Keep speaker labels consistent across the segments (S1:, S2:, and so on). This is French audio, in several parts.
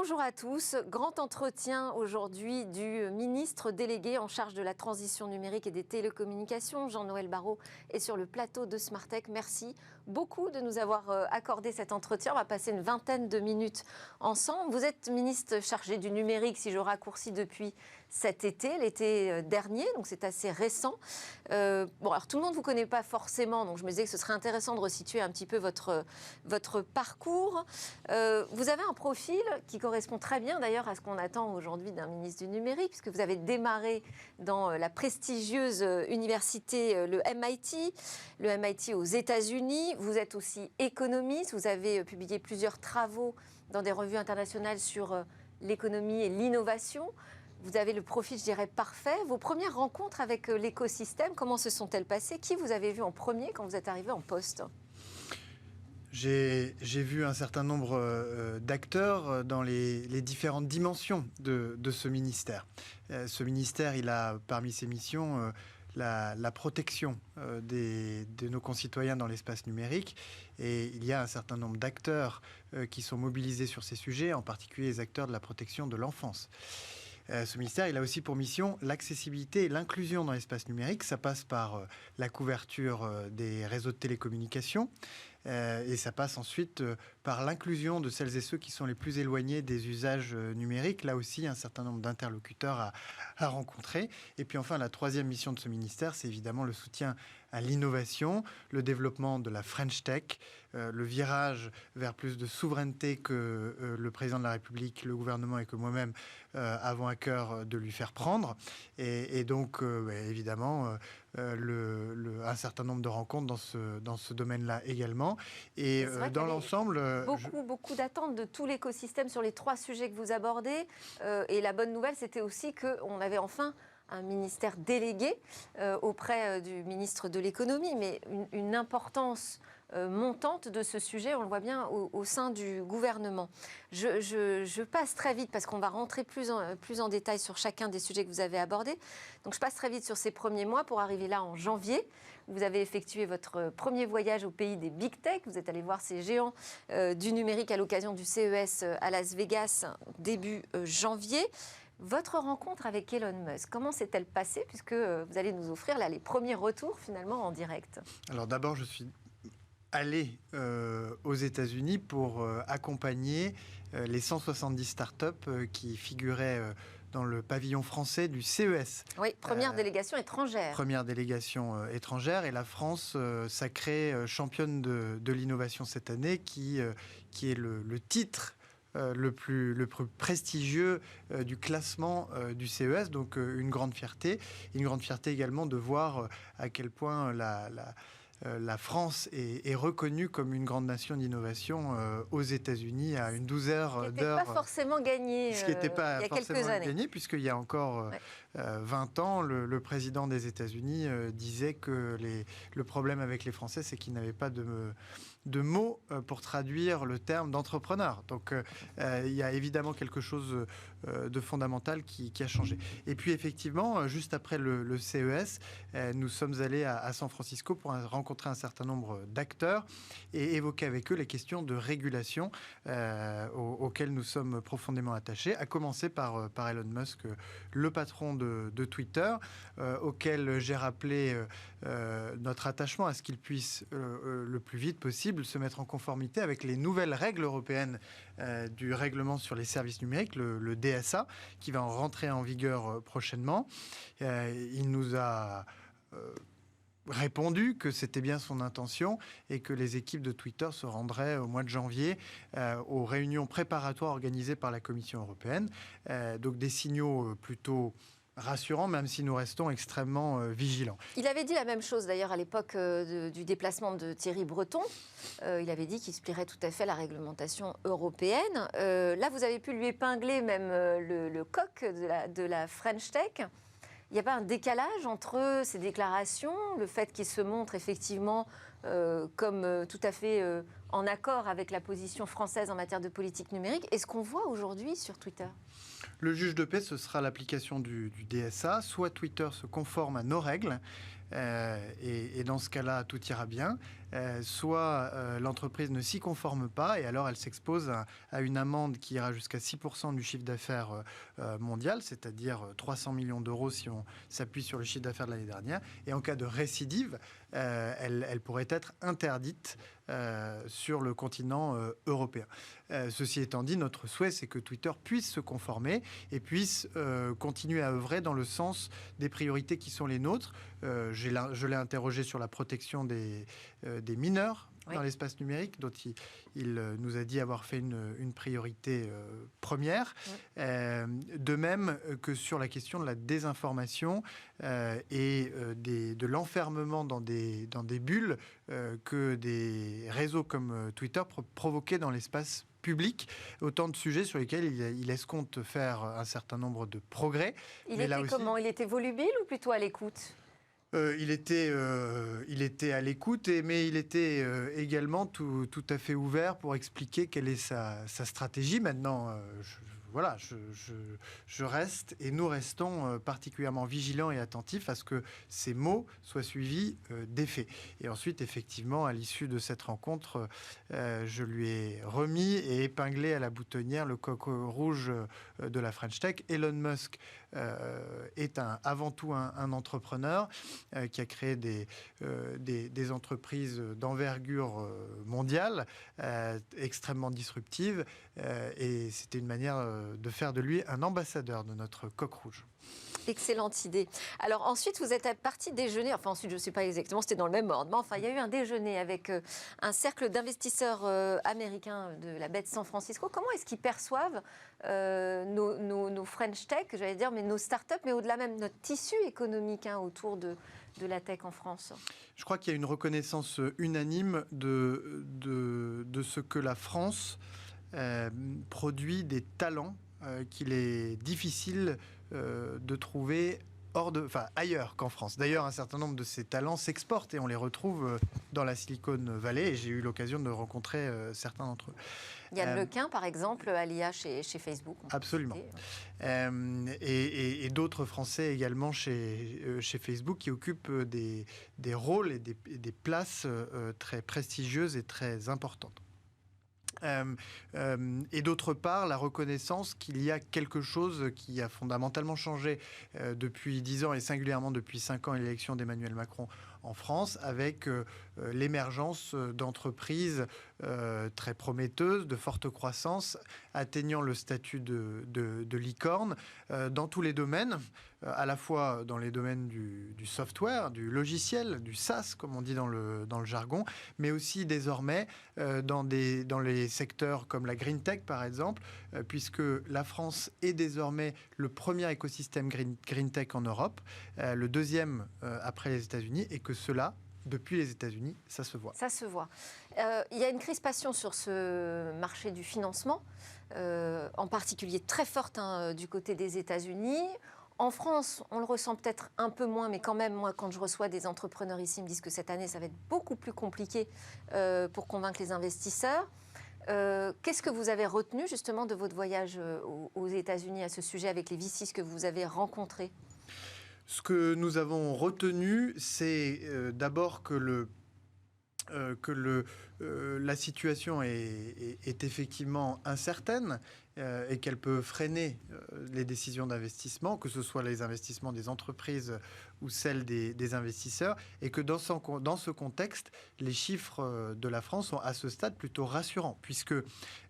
S1: Bonjour à tous. Grand entretien aujourd'hui du ministre délégué en charge de la transition numérique et des télécommunications, Jean-Noël Barrot, est sur le plateau de Smartech. Merci beaucoup de nous avoir accordé cet entretien. On va passer une vingtaine de minutes ensemble. Vous êtes ministre chargé du numérique, si je raccourcis, depuis cet été, l'été dernier, donc c'est assez récent. Alors tout le monde ne vous connaît pas forcément, donc je me disais que ce serait intéressant de resituer un petit peu votre parcours. Vous avez un profil qui correspond très bien d'ailleurs à ce qu'on attend aujourd'hui d'un ministre du numérique, puisque vous avez démarré dans la prestigieuse université, le MIT aux États-Unis. Vous êtes aussi économiste, vous avez publié plusieurs travaux dans des revues internationales sur l'économie et l'innovation. Vous avez le profil, je dirais, parfait. Vos premières rencontres avec l'écosystème, comment se sont-elles passées? Qui vous avez vu en premier quand vous êtes arrivé en poste?
S2: J'ai vu un certain nombre d'acteurs dans les différentes dimensions de ce ministère. Ce ministère, il a parmi ses missions la protection de nos concitoyens dans l'espace numérique. Et il y a un certain nombre d'acteurs qui sont mobilisés sur ces sujets, en particulier les acteurs de la protection de l'enfance. Ce ministère, il a aussi pour mission l'accessibilité et l'inclusion dans l'espace numérique. Ça passe par la couverture des réseaux de télécommunications et ça passe ensuite par l'inclusion de celles et ceux qui sont les plus éloignés des usages numériques. Là aussi, un certain nombre d'interlocuteurs à rencontrer. Et puis enfin, la troisième mission de ce ministère, c'est évidemment le soutien à l'innovation, le développement de la French Tech, le virage vers plus de souveraineté que le président de la République, le gouvernement et que moi-même avons à cœur de lui faire prendre. Et donc, évidemment, un certain nombre de rencontres dans ce domaine-là également. Et dans l'ensemble...
S1: Beaucoup d'attentes de tout l'écosystème sur les trois sujets que vous abordez. Et la bonne nouvelle, c'était aussi qu'on avait enfin un ministère délégué auprès du ministre de l'économie, mais une importance montante de ce sujet, on le voit bien au sein du gouvernement. Je passe très vite parce qu'on va rentrer plus en détail sur chacun des sujets que vous avez abordés. Donc je passe très vite sur ces premiers mois pour arriver là en janvier. Vous avez effectué votre premier voyage au pays des Big Tech. Vous êtes allé voir ces géants du numérique à l'occasion du CES à Las Vegas début janvier. Votre rencontre avec Elon Musk, comment s'est-elle passée, puisque vous allez nous offrir là les premiers retours finalement en direct?
S2: Alors d'abord, je suis allé aux États-Unis pour accompagner les 170 startups qui figuraient dans le pavillon français du CES.
S1: Oui, première délégation étrangère.
S2: Première délégation étrangère, et la France sacrée championne de l'innovation cette année, qui est le titre le plus prestigieux du classement du CES, donc une grande fierté. Une grande fierté également de voir à quel point la France est reconnue comme une grande nation d'innovation aux États-Unis à une douzaine d'heures.
S1: Ce qui n'était pas forcément gagné
S2: ce qui n'était pas
S1: il y a
S2: forcément
S1: quelques années.
S2: Gagné, puisqu'il y a encore 20 ans, le président des États-Unis disait que le problème avec les Français, c'est qu'ils n'avaient pas de mots pour traduire le terme d'entrepreneur. Donc il y a évidemment quelque chose de fondamental qui a changé. Et puis effectivement, juste après le CES, nous sommes allés à San Francisco pour rencontrer un certain nombre d'acteurs et évoquer avec eux les questions de régulation auxquelles nous sommes profondément attachés, à commencer par Elon Musk, le patron de Twitter, auquel j'ai rappelé notre attachement à ce qu'il puisse le plus vite possible se mettre en conformité avec les nouvelles règles européennes du règlement sur les services numériques, le DSA, qui va en rentrer en vigueur prochainement. Il nous a répondu que c'était bien son intention et que les équipes de Twitter se rendraient au mois de janvier aux réunions préparatoires organisées par la Commission européenne. Donc des signaux plutôt rassurant, même si nous restons extrêmement vigilants.
S1: Il avait dit la même chose d'ailleurs à l'époque du déplacement de Thierry Breton. Il avait dit qu'il se plierait tout à fait à la réglementation européenne. Là, vous avez pu lui épingler même le coq de la French Tech. Il n'y a pas un décalage entre ces déclarations, le fait qu'il se montre effectivement comme tout à fait en accord avec la position française en matière de politique numérique, et ce qu'on voit aujourd'hui sur Twitter? Le
S2: juge de paix, ce sera l'application du DSA. Soit Twitter se conforme à nos règles, Et dans ce cas-là, tout ira bien. Soit l'entreprise ne s'y conforme pas et alors elle s'expose à une amende qui ira jusqu'à 6% du chiffre d'affaires mondial, c'est-à-dire 300 millions d'euros si on s'appuie sur le chiffre d'affaires de l'année dernière. Et en cas de récidive, elle pourrait être interdite sur le continent européen. Ceci étant dit, notre souhait, c'est que Twitter puisse se conformer et puisse continuer à œuvrer dans le sens des priorités qui sont les nôtres. Je l'ai interrogé sur la protection des mineurs dans l'espace numérique, dont il nous a dit avoir fait une priorité première. De même que sur la question de la désinformation et de l'enfermement dans des bulles que des réseaux comme Twitter provoquaient dans l'espace public, autant de sujets sur lesquels il escompte faire un certain nombre de progrès.
S1: Il était comment ? Il était volubile ou plutôt à l'écoute ?
S2: Il était à l'écoute, mais il était également tout à fait ouvert pour expliquer quelle est sa stratégie. Maintenant, je reste et nous restons particulièrement vigilants et attentifs à ce que ces mots soient suivis d'effets. Et ensuite, effectivement, à l'issue de cette rencontre, je lui ai remis et épinglé à la boutonnière le coq rouge de la French Tech. Elon Musk est avant tout un entrepreneur qui a créé des entreprises d'envergure mondiale, extrêmement disruptives, et c'était une manière de faire de lui un ambassadeur de notre coq rouge.
S1: Excellente idée. Alors ensuite, vous êtes parti déjeuner, enfin ensuite, je ne sais pas exactement, c'était dans le même ordre, mais enfin, il y a eu un déjeuner avec un cercle d'investisseurs américains de la baie de San Francisco. Comment est-ce qu'ils perçoivent nos French Tech, j'allais dire, mais nos startups, mais au-delà même notre tissu économique autour de la tech en France ?
S2: Je crois qu'il y a une reconnaissance unanime de ce que la France produit des talents qu'il est difficile de trouver ailleurs qu'en France. D'ailleurs, un certain nombre de ces talents s'exportent et on les retrouve dans la Silicon Valley et j'ai eu l'occasion de rencontrer certains d'entre eux.
S1: Yann Lequin, par exemple, à l'IA chez Facebook.
S2: Absolument. Et d'autres Français également chez Facebook qui occupent des rôles et des places très prestigieuses et très importantes. Et d'autre part, la reconnaissance qu'il y a quelque chose qui a fondamentalement changé depuis 10 ans et singulièrement depuis 5 ans et l'élection d'Emmanuel Macron en France, avec l'émergence d'entreprises très prometteuses, de forte croissance, atteignant le statut de licorne dans tous les domaines, à la fois dans les domaines du software, du logiciel, du SaaS, comme on dit dans le jargon, mais aussi désormais dans les secteurs comme la Green Tech, par exemple, puisque la France est désormais le premier écosystème Green Tech en Europe, le deuxième après les États-Unis, et que cela, depuis les États-Unis, ça se voit.
S1: Ça se voit. Il y a une crispation sur ce marché du financement, en particulier très forte du côté des États-Unis. En France, on le ressent peut-être un peu moins, mais quand même, moi, quand je reçois des entrepreneurs ici, ils me disent que cette année, ça va être beaucoup plus compliqué pour convaincre les investisseurs. Qu'est-ce que vous avez retenu justement de votre voyage aux États-Unis à ce sujet avec les VCs que vous avez rencontrés ?
S2: Ce que nous avons retenu, c'est d'abord que la situation est effectivement incertaine et qu'elle peut freiner les décisions d'investissement, que ce soit les investissements des entreprises ou celles des investisseurs, et que dans ce contexte, les chiffres de la France sont à ce stade plutôt rassurants, puisque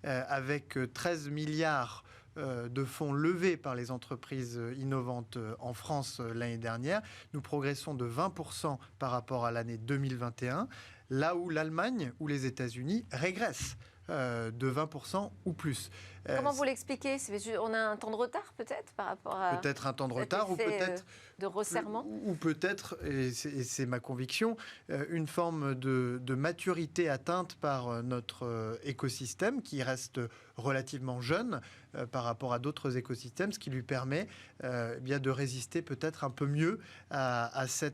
S2: avec 13 milliards de fonds levés par les entreprises innovantes en France l'année dernière, nous progressons de 20% par rapport à l'année 2021, là où l'Allemagne ou les États-Unis régressent de 20% ou plus.
S1: Comment vous l'expliquez ? On a un temps de retard peut-être par rapport à...
S2: Peut-être un temps de retard ou peut-être...
S1: de resserrement ?
S2: Ou peut-être, et c'est ma conviction, une forme de maturité atteinte par notre écosystème qui reste relativement jeune par rapport à d'autres écosystèmes, ce qui lui permet bien de résister peut-être un peu mieux à ce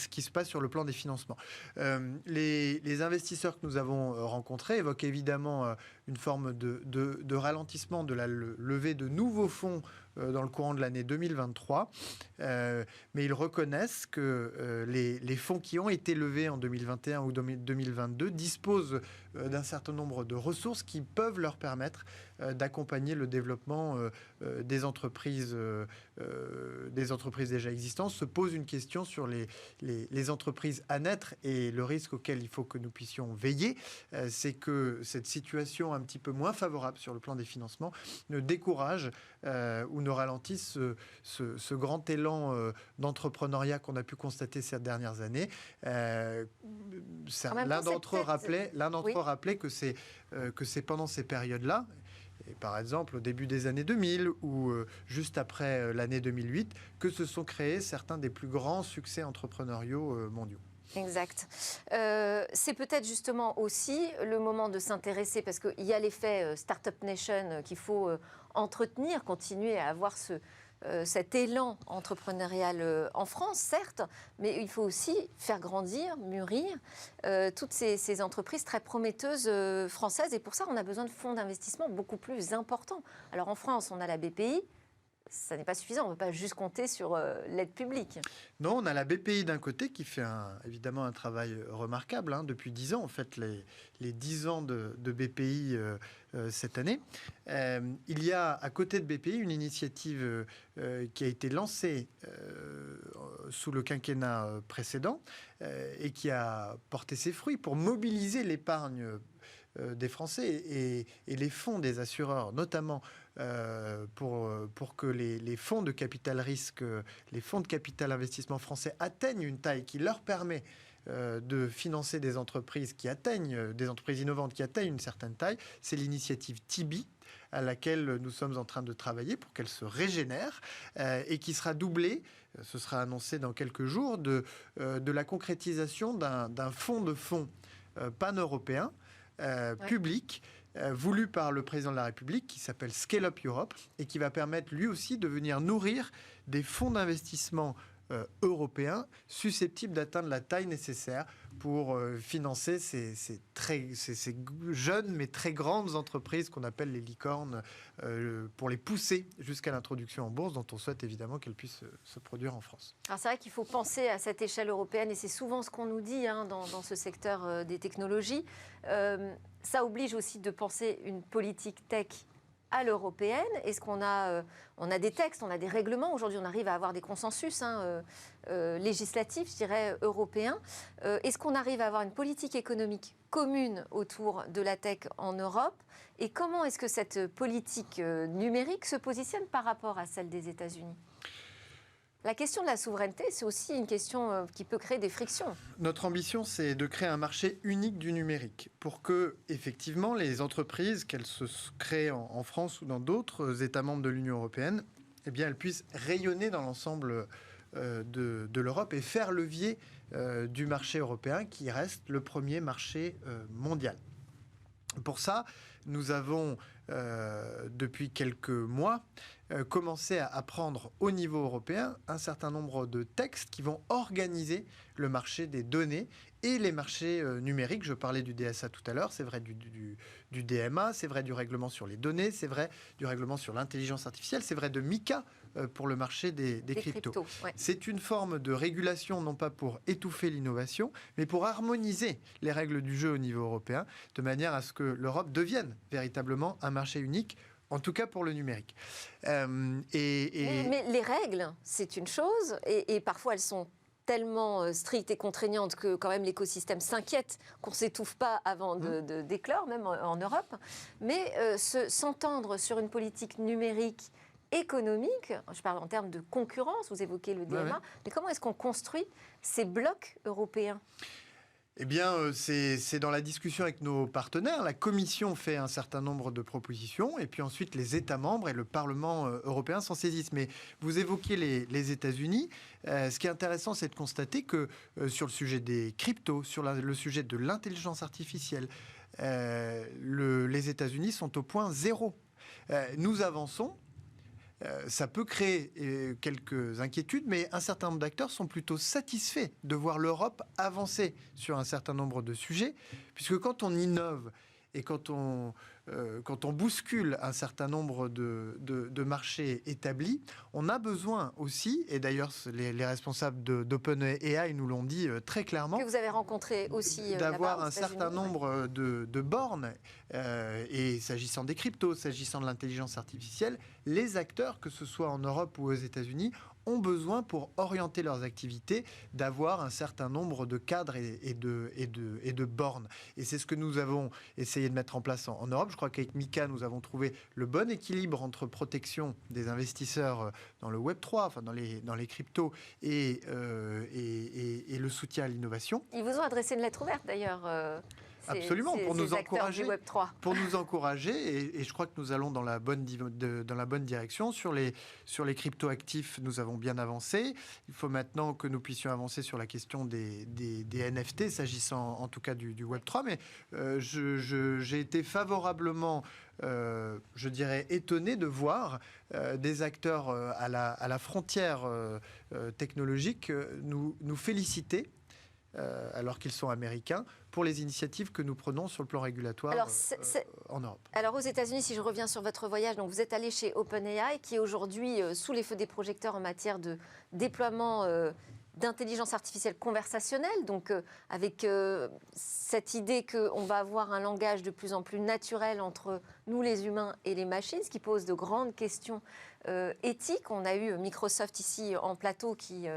S2: qui se passe sur le plan des financements. Les investisseurs que nous avons rencontrés évoquent évidemment une forme de ralentissement de la levée de nouveaux fonds dans le courant de l'année 2023. Mais ils reconnaissent que les fonds qui ont été levés en 2021 ou 2022 disposent d'un certain nombre de ressources qui peuvent leur permettre d'accompagner le développement des entreprises déjà existantes. Se pose une question sur les entreprises à naître et le risque auquel il faut que nous puissions veiller, c'est que cette situation un petit peu moins favorable sur le plan des financements ne décourage ou ne ralentisse ce grand élan d'entrepreneuriat qu'on a pu constater ces dernières années. L'un d'entre eux rappelait que c'est pendant ces périodes-là, et par exemple au début des années 2000 ou juste après l'année 2008, que se sont créés certains des plus grands succès entrepreneuriaux mondiaux.
S1: Exact. C'est peut-être justement aussi le moment de s'intéresser, parce qu'il y a l'effet Startup Nation qu'il faut entretenir, continuer à avoir cet élan entrepreneurial en France, certes, mais il faut aussi faire grandir, mûrir toutes ces entreprises très prometteuses françaises. Et pour ça, on a besoin de fonds d'investissement beaucoup plus importants. Alors en France, on a la BPI. Ça n'est pas suffisant, on ne peut pas juste compter sur l'aide publique.
S2: Non, on a la BPI d'un côté qui fait évidemment un travail remarquable depuis 10 ans, en fait les 10 ans de BPI cette année. Il y a à côté de BPI une initiative qui a été lancée sous le quinquennat précédent et qui a porté ses fruits pour mobiliser l'épargne des Français et les fonds des assureurs, notamment pour que les fonds de capital risque, les fonds de capital investissement français atteignent une taille qui leur permet de financer des entreprises innovantes qui atteignent une certaine taille. C'est l'initiative Tibi à laquelle nous sommes en train de travailler pour qu'elle se régénère et qui sera doublée, ce sera annoncé dans quelques jours, de la concrétisation d'un fonds de fonds pan-européen public voulu par le président de la République qui s'appelle Scale Up Europe et qui va permettre lui aussi de venir nourrir des fonds d'investissement européens susceptibles d'atteindre la taille nécessaire pour financer ces jeunes mais très grandes entreprises qu'on appelle les licornes, pour les pousser jusqu'à l'introduction en bourse, dont on souhaite évidemment qu'elles puissent se produire en France.
S1: Alors c'est vrai qu'il faut penser à cette échelle européenne et c'est souvent ce qu'on nous dit dans ce secteur des technologies. Ça oblige aussi de penser une politique tech à l'européenne. Est-ce qu'on a, on a des textes, on a des règlements. Aujourd'hui, on arrive à avoir des consensus législatifs, je dirais, européens. Est-ce qu'on arrive à avoir une politique économique commune autour de la tech en Europe? Et comment est-ce que cette politique numérique se positionne par rapport à celle des États-Unis? La question de la souveraineté, c'est aussi une question qui peut créer des frictions.
S2: Notre ambition, c'est de créer un marché unique du numérique pour que, effectivement, les entreprises, qu'elles se créent en France ou dans d'autres États membres de l'Union européenne, eh bien, elles puissent rayonner dans l'ensemble de l'Europe et faire levier du marché européen qui reste le premier marché mondial. Pour ça, nous avons, depuis quelques mois, commencé à prendre au niveau européen un certain nombre de textes qui vont organiser le marché des données et les marchés numériques. Je parlais du DSA tout à l'heure, c'est vrai du DMA, c'est vrai du règlement sur les données, c'est vrai du règlement sur l'intelligence artificielle, c'est vrai de MiCA pour le marché des cryptos. Ouais. C'est une forme de régulation, non pas pour étouffer l'innovation, mais pour harmoniser les règles du jeu au niveau européen, de manière à ce que l'Europe devienne véritablement un marché unique, en tout cas pour le numérique.
S1: Mais les règles, c'est une chose, et parfois elles sont tellement strictes et contraignantes que quand même l'écosystème s'inquiète qu'on ne s'étouffe pas avant d'éclore, même en Europe. Mais s'entendre sur une politique numérique économique, je parle en termes de concurrence, vous évoquez le DMA, mais comment est-ce qu'on construit ces blocs européens ?
S2: Eh bien, c'est dans la discussion avec nos partenaires. La Commission fait un certain nombre de propositions et puis ensuite les États membres et le Parlement européen s'en saisissent. Mais vous évoquiez les États-Unis. Ce qui est intéressant, c'est de constater que sur le sujet des cryptos, sur le sujet de l'intelligence artificielle, les États-Unis sont au point zéro. Nous avançons. Ça peut créer quelques inquiétudes, mais un certain nombre d'acteurs sont plutôt satisfaits de voir l'Europe avancer sur un certain nombre de sujets, puisque quand on innove et quand on quand on bouscule un certain nombre de marchés établis, on a besoin aussi, et d'ailleurs les responsables d'OpenAI nous l'ont dit très clairement,
S1: que vous avez rencontré aussi
S2: d'avoir
S1: là-bas,
S2: un certain nombre de bornes, et s'agissant des cryptos, s'agissant de l'intelligence artificielle, les acteurs, que ce soit en Europe ou aux États-Unis, ont besoin pour orienter leurs activités d'avoir un certain nombre de cadres et de bornes. Et c'est ce que nous avons essayé de mettre en place en Europe. Je crois qu'avec Mika, nous avons trouvé le bon équilibre entre protection des investisseurs dans le Web3, enfin dans les cryptos, et le soutien à l'innovation.
S1: Ils vous ont adressé une lettre ouverte d'ailleurs.
S2: Absolument, pour nous encourager.
S1: Web3.
S2: Pour nous encourager, et je crois que nous allons dans la bonne direction. Sur les crypto-actifs, nous avons bien avancé. Il faut maintenant que nous puissions avancer sur la question des NFT, s'agissant en tout cas du Web3. Mais j'ai été favorablement, je dirais, étonné de voir des acteurs à la frontière technologique nous féliciter, alors qu'ils sont américains, pour les initiatives que nous prenons sur le plan régulatoire en Europe.
S1: Alors aux États-Unis, si je reviens sur votre voyage, donc vous êtes allé chez OpenAI, qui est aujourd'hui sous les feux des projecteurs en matière de déploiement d'intelligence artificielle conversationnelle, donc avec cette idée qu'on va avoir un langage de plus en plus naturel entre nous les humains et les machines, ce qui pose de grandes questions éthiques. On a eu Microsoft ici en plateau qui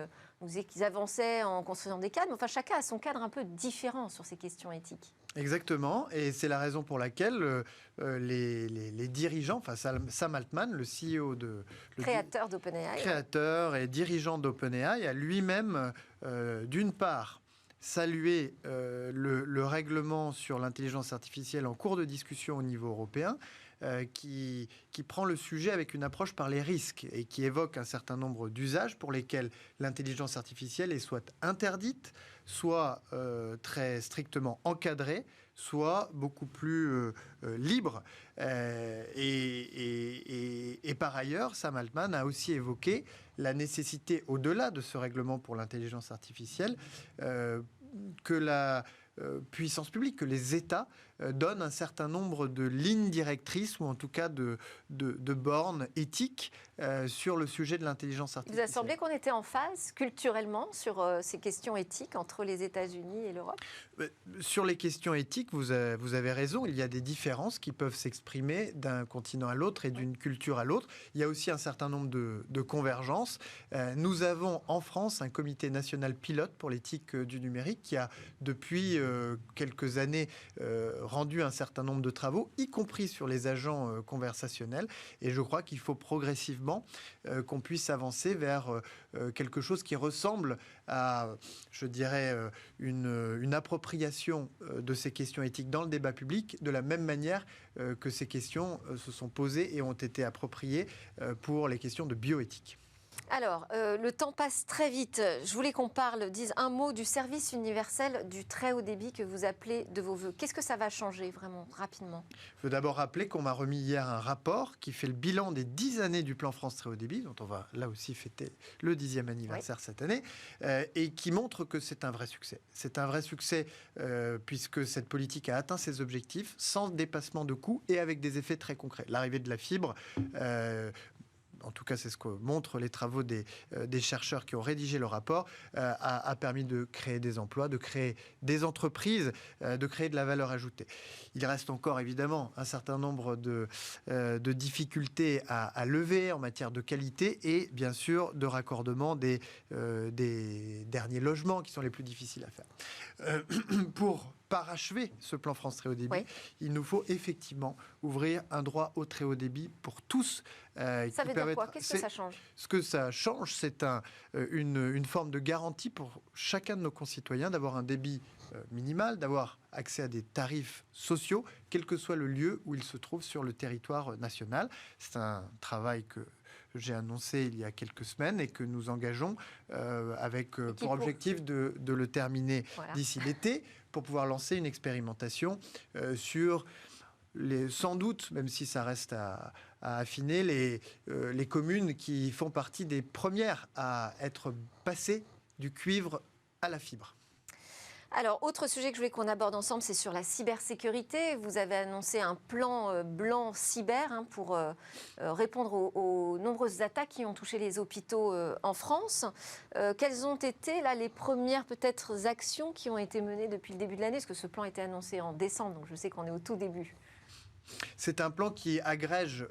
S1: nous disait qu'ils avançaient en construisant des cadres, mais enfin chacun a son cadre un peu différent sur ces questions éthiques.
S2: Exactement, et c'est la raison pour laquelle les dirigeants, enfin Sam Altman, le CEO
S1: créateur d'OpenAI,
S2: créateur et dirigeant d'OpenAI, a lui-même, d'une part, salué le règlement sur l'intelligence artificielle en cours de discussion au niveau européen, qui prend le sujet avec une approche par les risques et qui évoque un certain nombre d'usages pour lesquels l'intelligence artificielle est soit interdite, soit très strictement encadrée, soit beaucoup plus libre. Et par ailleurs, Sam Altman a aussi évoqué la nécessité, au-delà de ce règlement pour l'intelligence artificielle, que la puissance publique, que les États donnent un certain nombre de lignes directrices ou en tout cas de bornes éthiques sur le sujet de l'intelligence artificielle.
S1: Il vous a semblé qu'on était en phase culturellement sur ces questions éthiques entre les États-Unis et l'Europe ?
S2: Sur les questions éthiques, vous avez raison, il y a des différences qui peuvent s'exprimer d'un continent à l'autre et d'une culture à l'autre. Il y a aussi un certain nombre de convergences. Nous avons en France un comité national pilote pour l'éthique du numérique qui a depuis quelques années rendu un certain nombre de travaux, y compris sur les agents conversationnels. Et je crois qu'il faut progressivement qu'on puisse avancer vers quelque chose qui ressemble à, je dirais, une appropriation de ces questions éthiques dans le débat public, de la même manière que ces questions se sont posées et ont été appropriées pour les questions de bioéthique.
S1: Alors, le temps passe très vite. Je voulais qu'on dise un mot du service universel du très haut débit que vous appelez de vos voeux. Qu'est-ce que ça va changer vraiment rapidement ?
S2: Je veux d'abord rappeler qu'on m'a remis hier un rapport qui fait le bilan des 10 années du plan France très haut débit, dont on va là aussi fêter le 10e anniversaire cette année, et qui montre que c'est un vrai succès. C'est un vrai succès puisque cette politique a atteint ses objectifs sans dépassement de coûts et avec des effets très concrets. L'arrivée de la fibre... en tout cas c'est ce que montrent les travaux des chercheurs qui ont rédigé le rapport, a permis de créer des emplois, de créer des entreprises, de créer de la valeur ajoutée. Il reste encore évidemment un certain nombre de difficultés à lever en matière de qualité et bien sûr de raccordement des derniers logements qui sont les plus difficiles à faire. Pour parachever ce plan France très haut débit, il nous faut effectivement ouvrir un droit au très haut débit pour tous.
S1: Ça veut dire quoi ? Qu'est-ce que ça change ?
S2: Ce que ça change, c'est une forme de garantie pour chacun de nos concitoyens d'avoir un débit minimal, d'avoir accès à des tarifs sociaux, quel que soit le lieu où ils se trouvent sur le territoire national. C'est un travail que j'ai annoncé il y a quelques semaines et que nous engageons avec pour objectif de le terminer d'ici l'été pour pouvoir lancer une expérimentation sur sans doute, même si ça reste à affiner, les communes qui font partie des premières à être passées du cuivre à la fibre.
S1: Alors, autre sujet que je voulais qu'on aborde ensemble, c'est sur la cybersécurité. Vous avez annoncé un plan blanc cyber pour répondre aux nombreuses attaques qui ont touché les hôpitaux en France. Quelles ont été là, les premières peut-être actions qui ont été menées depuis le début de l'année? Parce que ce plan a été annoncé en décembre, donc je sais qu'on est au tout début.
S2: C'est un plan qui agrège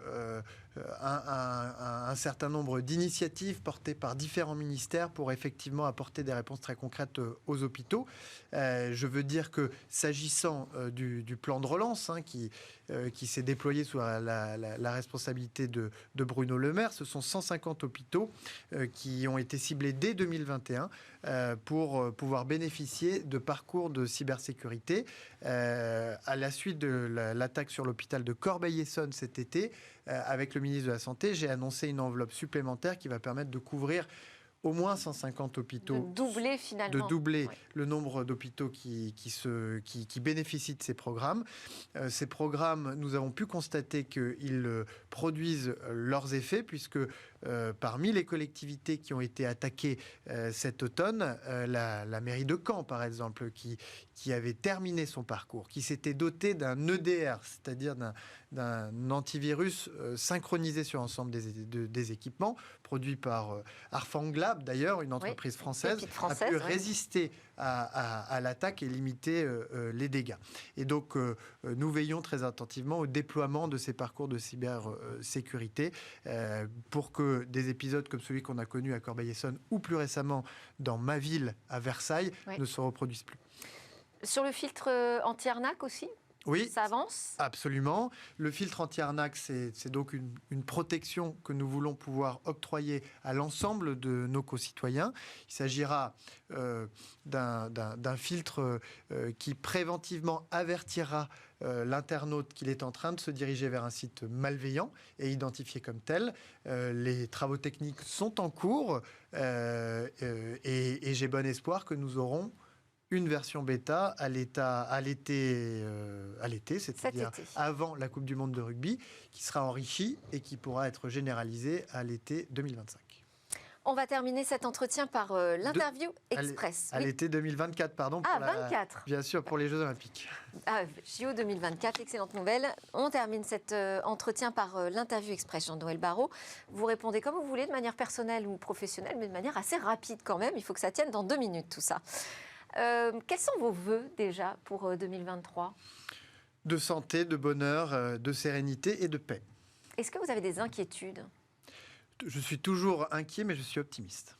S2: un certain nombre d'initiatives portées par différents ministères pour effectivement apporter des réponses très concrètes aux hôpitaux. Je veux dire que s'agissant du plan de relance qui s'est déployé sous la responsabilité de Bruno Le Maire, ce sont 150 hôpitaux qui ont été ciblés dès 2021 pour pouvoir bénéficier de parcours de cybersécurité. À la suite de l'attaque sur l'hôpital de Corbeil-Essonnes cet été, avec le ministre de la Santé, j'ai annoncé une enveloppe supplémentaire qui va permettre de couvrir au moins 150 hôpitaux.
S1: De doubler finalement.
S2: De doubler le nombre d'hôpitaux qui bénéficient de ces programmes. Ces programmes, nous avons pu constater qu'ils produisent leurs effets puisque parmi les collectivités qui ont été attaquées cet automne, la mairie de Caen, par exemple, qui avait terminé son parcours, qui s'était dotée d'un EDR, c'est-à-dire d'un antivirus synchronisé sur l'ensemble des équipements, produit par Arfanglab, d'ailleurs, une entreprise française, a pu résister à l'attaque et limiter les dégâts. Et donc, nous veillons très attentivement au déploiement de ces parcours de cybersécurité pour que des épisodes comme celui qu'on a connu à Corbeil-Essonnes ou plus récemment dans ma ville, à Versailles, ne se reproduisent plus.
S1: Sur le filtre anti-arnaque aussi ?
S2: Oui,
S1: ça avance ?
S2: Absolument. Le filtre anti-arnaque, c'est donc une protection que nous voulons pouvoir octroyer à l'ensemble de nos concitoyens. Il s'agira d'un filtre qui préventivement avertira l'internaute qu'il est en train de se diriger vers un site malveillant et identifié comme tel. Les travaux techniques sont en cours et j'ai bon espoir que nous aurons une version bêta à l'été, c'est-à-dire avant la Coupe du Monde de rugby, qui sera enrichie et qui pourra être généralisée à l'été 2025.
S1: On va terminer cet entretien par l'interview express.
S2: À l'été 2024, pardon.
S1: Ah, 24.
S2: Bien sûr, pour les Jeux Olympiques.
S1: Ah, JO 2024, excellente nouvelle. On termine cet entretien par l'interview express, Jean-Noël Barrot. Vous répondez comme vous voulez, de manière personnelle ou professionnelle, mais de manière assez rapide quand même. Il faut que ça tienne dans 2 minutes, tout ça. Quels sont vos vœux déjà pour 2023 ?
S2: De santé, de bonheur, de sérénité et de paix.
S1: Est-ce que vous avez des inquiétudes ?
S2: Je suis toujours inquiet, mais je suis optimiste.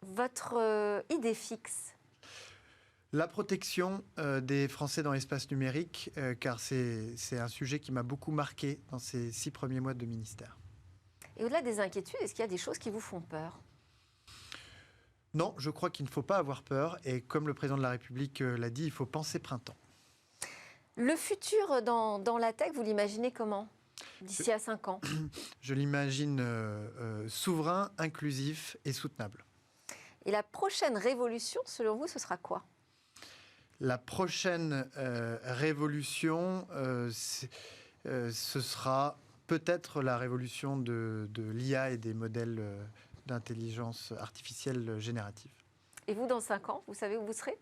S1: Votre idée fixe ?
S2: La protection des Français dans l'espace numérique, car c'est un sujet qui m'a beaucoup marqué dans ces 6 premiers mois de ministère.
S1: Et au-delà des inquiétudes, est-ce qu'il y a des choses qui vous font peur ?
S2: Non, je crois qu'il ne faut pas avoir peur. Et comme le président de la République l'a dit, il faut penser printemps.
S1: Le futur dans la tech, vous l'imaginez comment ? D'ici à 5 ans ?
S2: Je l'imagine souverain, inclusif et soutenable.
S1: Et la prochaine révolution, selon vous, ce sera quoi ?
S2: La prochaine révolution, ce sera peut-être la révolution de l'IA et des modèles d'intelligence artificielle générative.
S1: Et vous, dans 5 ans, vous savez où vous serez ?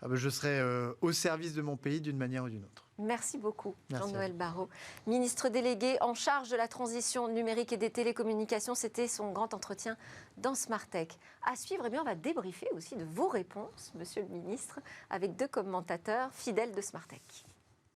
S2: Je serai au service de mon pays d'une manière ou d'une autre.
S1: Merci beaucoup, Jean-Noël Barrot. Ministre délégué en charge de la transition numérique et des télécommunications, c'était son grand entretien dans Smart Tech. À suivre, on va débriefer aussi de vos réponses, monsieur le ministre, avec 2 commentateurs fidèles de Smart Tech.